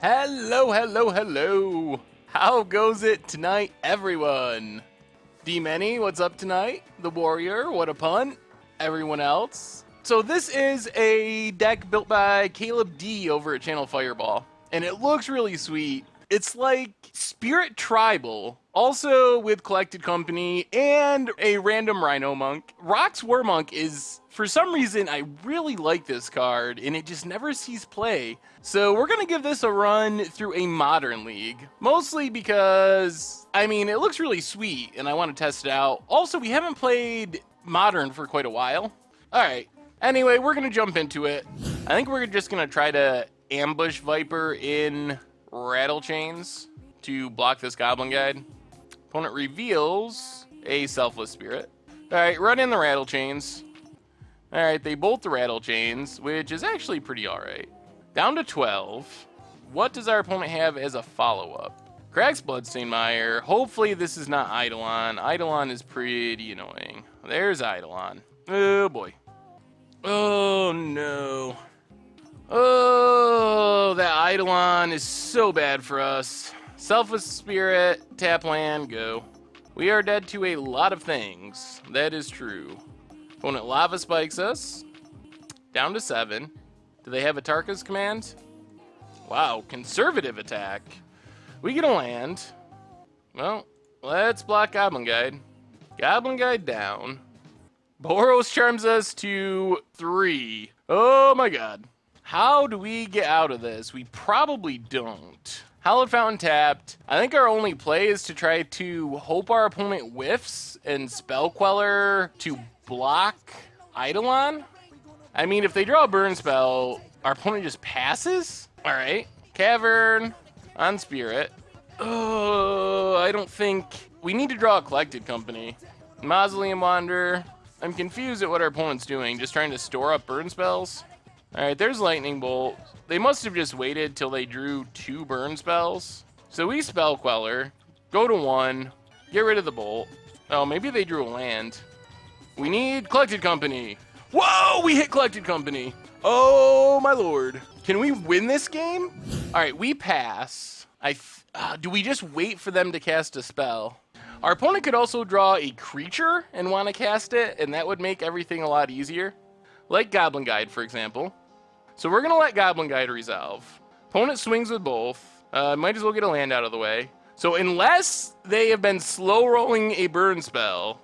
Hello, hello, hello. How goes it tonight, everyone? D-Many, what's up tonight? The Warrior, what a punt. Everyone else. So this is a deck built by Caleb D over at Channel Fireball, and it looks really sweet. It's like Spirit Tribal, also with Collected Company and a random Rhino Monk. Rock's War Monk is, for some reason, I really like this card, and it just never sees play. So we're going to give this a run through a Modern League, mostly because, I mean, it looks really sweet, and I want to test it out. Also, we haven't played Modern for quite a while. All right. Anyway, we're going to jump into it. I think we're just going to try to ambush Viper in Rattle Chains to block this Goblin Guide. Opponent reveals a Selfless Spirit. All right, run in the Rattle Chains. All right, they bolt the Rattle Chains, which is actually pretty all right. Down to 12. What does our opponent have as a follow-up? Cracks Bloodstained Mire. Hopefully this is not Eidolon. Eidolon is pretty annoying. There's Eidolon. Oh, boy. Oh, no. Oh, that Eidolon is so bad for us. Selfless Spirit, tap land, go. We are dead to a lot of things. That is true. Opponent Lava Spikes us. Down to 7. Do they have a Tarka's Command? Wow, conservative attack. We get a land. Well, let's block Goblin Guide. Goblin Guide down. Boros charms us to 3. Oh my god. How do we get out of this? We probably don't. Hallowed Fountain tapped. I think our only play is to try to hope our opponent whiffs and Spell Queller to block Eidolon. I mean, if they draw a burn spell, our opponent just passes? All right. Cavern on Spirit. Oh, I don't think... We need to draw a Collected Company. Mausoleum Wanderer. I'm confused at what our opponent's doing. Just trying to store up burn spells. All right, there's Lightning Bolt. They must have just waited till they drew 2 burn spells. So we Spell Queller, go to 1, get rid of the Bolt. Oh, maybe they drew a land. We need Collected Company. Whoa, we hit Collected Company. Oh, my lord. Can we win this game? All right, we pass. Do we just wait for them to cast a spell? Our opponent could also draw a creature and want to cast it, and that would make everything a lot easier. Like Goblin Guide, for example. So we're going to let Goblin Guide resolve. Opponent swings with both. Might as well get a land out of the way. So unless they have been slow rolling a burn spell,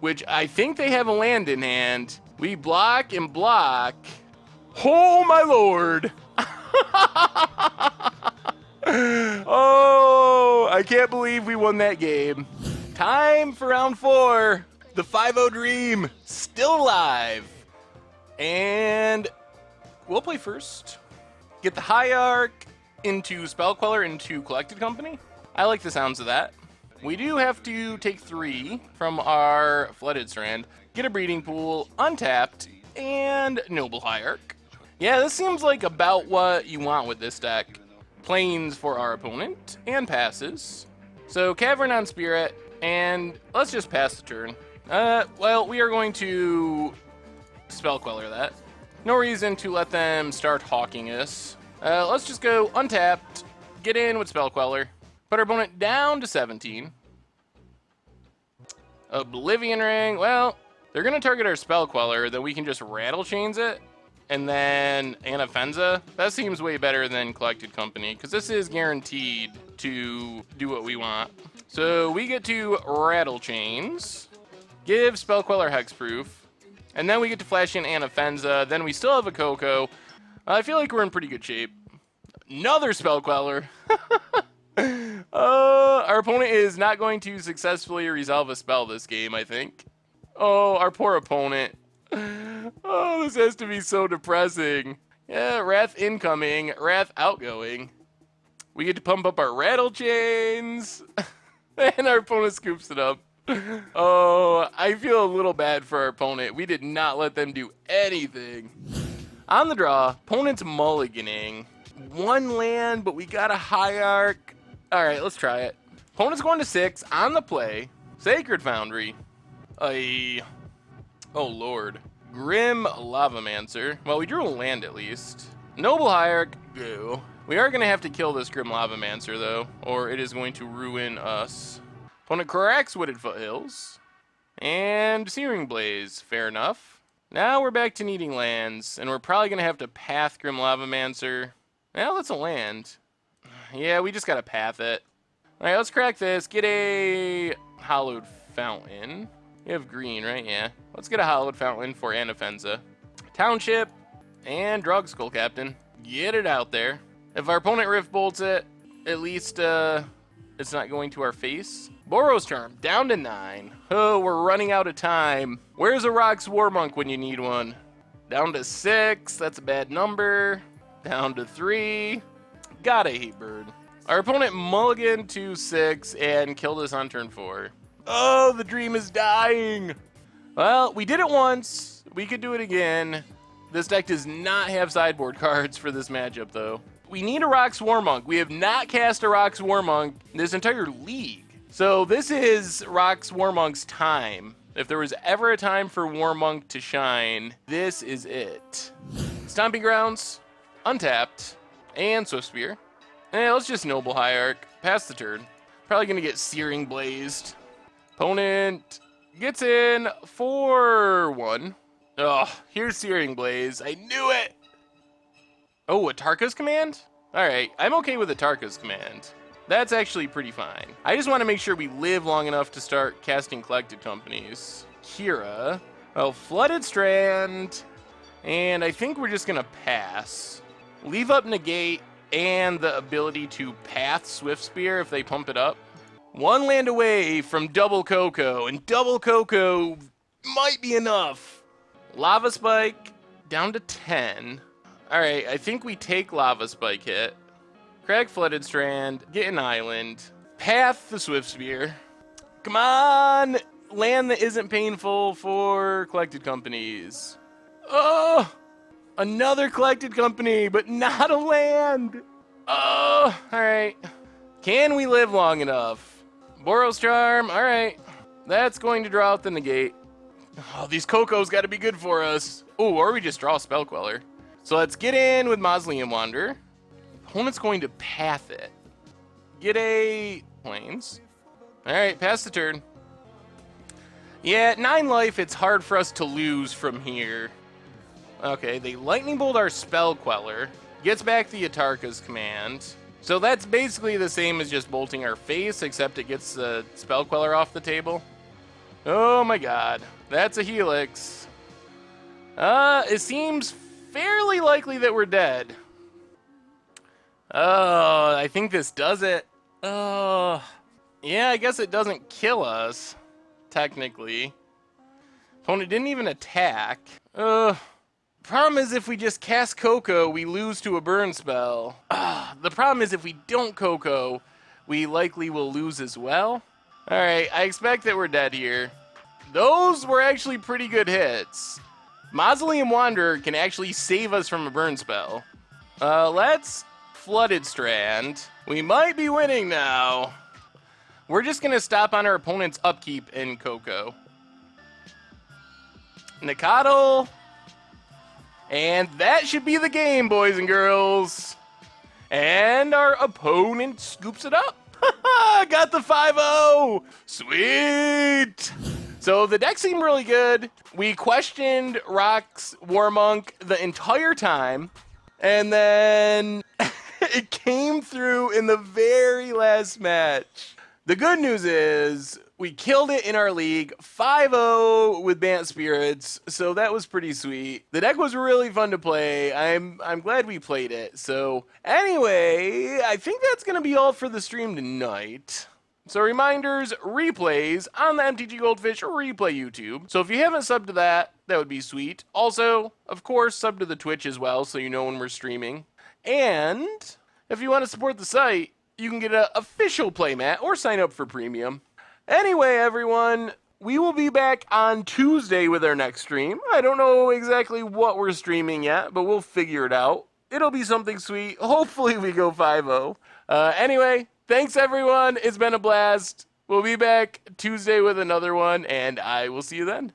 which I think they have a land in hand, we block and block. Oh my lord! Oh, I can't believe we won that game. Time for round 4. The 5-0 Dream, still alive. And we'll play first. Get the Hierarch into Spell Queller into Collected Company. I like the sounds of that. We do have to take 3 from our Flooded Strand, get a Breeding Pool, untapped, and Noble Hierarch. Yeah, this seems like about what you want with this deck. Plains for our opponent, and passes. So Cavern on Spirit, and let's just pass the turn. Well, we are going to Spell Queller that. No reason to let them start hawking us. Let's just go untapped, get in with Spell Queller, put our opponent down to 17. Oblivion Ring, well, they're going to target our Spell Queller, then we can just Rattle Chains it, and then Anafenza. That seems way better than Collected Company, because this is guaranteed to do what we want. So we get to Rattle Chains, give Spell Queller Hexproof, and then we get to flash in Anafenza. Then we still have a Coco. I feel like we're in pretty good shape. Another Spell Queller. Our opponent is not going to successfully resolve a spell this game, I think. Oh, our poor opponent. Oh, this has to be so depressing. Yeah, Wrath incoming, Wrath outgoing. We get to pump up our Rattle Chains. And our opponent scoops it up. Oh, I feel a little bad for our opponent. We did not let them do anything. On the draw, opponent's mulliganing. 1 land, but we got a Hierarch. All right, let's try it. Opponent's going to 6 on the play. Sacred Foundry. Oh, lord. Grim Lavamancer. Well, we drew a land at least. Noble Hierarch, go. We are going to have to kill this Grim Lavamancer, though, or it is going to ruin us. Opponent corrects Wooded Foothills. And Searing Blaze, fair enough. Now we're back to needing lands, and we're probably going to have to path Grim Lavamancer. Well, that's a land. Yeah, we just got to path it. Alright, let's crack this. Get a Hallowed Fountain. You have green, right? Yeah. Let's get a Hallowed Fountain for Anafenza. Township, and Drug Skull Captain. Get it out there. If our opponent Rift Bolts it, at least it's not going to our face. Boros Charm, down to 9. Oh, we're running out of time. Where's a Rock's Warmonk when you need one? Down to 6, that's a bad number. Down to 3. Gotta hate Bird. Our opponent mulliganed to 6 and killed us on turn 4. Oh, the dream is dying. Well, we did it once. We could do it again. This deck does not have sideboard cards for this matchup, though. We need a Rock's Warmonk. We have not cast a Rock's Warmonk this entire league. So this is Rock's Warmonk's time. If there was ever a time for Warmonk to shine, this is it. Stomping Grounds, untapped, and Swift Spear. And let's just Noble Hierarch. Pass the turn. Probably going to get Searing Blazed. Opponent gets in 4-1. Oh, here's Searing Blaze. I knew it! Oh, a Tarka's Command? Alright, I'm okay with a Tarka's Command. That's actually pretty fine. I just want to make sure we live long enough to start casting Collected Companies. Kira. Oh, Flooded Strand. And I think we're just going to pass. Leave up Negate and the ability to path Swift Spear if they pump it up. One land away from double Coco, and double Coco might be enough. Lava Spike down to 10. Alright, I think we take Lava Spike hit. Crack Flooded Strand, get an island, path the Swift Spear. Come on! Land that isn't painful for Collected Companies. Oh! Another Collected Company, but not a land! Oh! Alright. Can we live long enough? Boros Charm, alright. That's going to draw out the negate. Oh, these Cocos gotta be good for us. Oh, or we just draw a Spell Queller. So let's get in with Mausoleum Wanderer. Opponent's going to path it. Get a Plains. Alright, pass the turn. Yeah, at 9 life, it's hard for us to lose from here. Okay, they Lightning Bolt our Spell Queller. Gets back the Atarka's Command. So that's basically the same as just bolting our face, except it gets the Spell Queller off the table. Oh my god. That's a Helix. It seems fairly likely that we're dead. Oh, I think this does it. Oh. Yeah, I guess it doesn't kill us, technically. Opponent didn't even attack. Problem is if we just cast Coco, we lose to a burn spell. The problem is if we don't Coco, we likely will lose as well. Alright, I expect that we're dead here. Those were actually pretty good hits. Mausoleum Wanderer can actually save us from a burn spell. Let's Flooded Strand. We might be winning now. We're just going to stop on our opponent's upkeep in Coco. Nikadal. And that should be the game, boys and girls. And our opponent scoops it up. Got the 5-0. Sweet. So the deck seemed really good. We questioned Rock's Warmonk the entire time. And then it came through in the very last match. The good news is we killed it in our league, 5-0 with Bant Spirits, so that was pretty sweet. The deck was really fun to play. I'm glad we played it. So anyway, I think that's going to be all for the stream tonight. So reminders, replays on the MTG Goldfish replay YouTube. So if you haven't subbed to that, that would be sweet. Also, of course, sub to the Twitch as well so you know when we're streaming. And if you want to support the site, you can get an official playmat or sign up for premium. Anyway, everyone, we will be back on Tuesday with our next stream. I don't know exactly what we're streaming yet, but we'll figure it out. It'll be something sweet. Hopefully we go 5-0. Anyway, thanks everyone. It's been a blast. We'll be back Tuesday with another one, and I will see you then.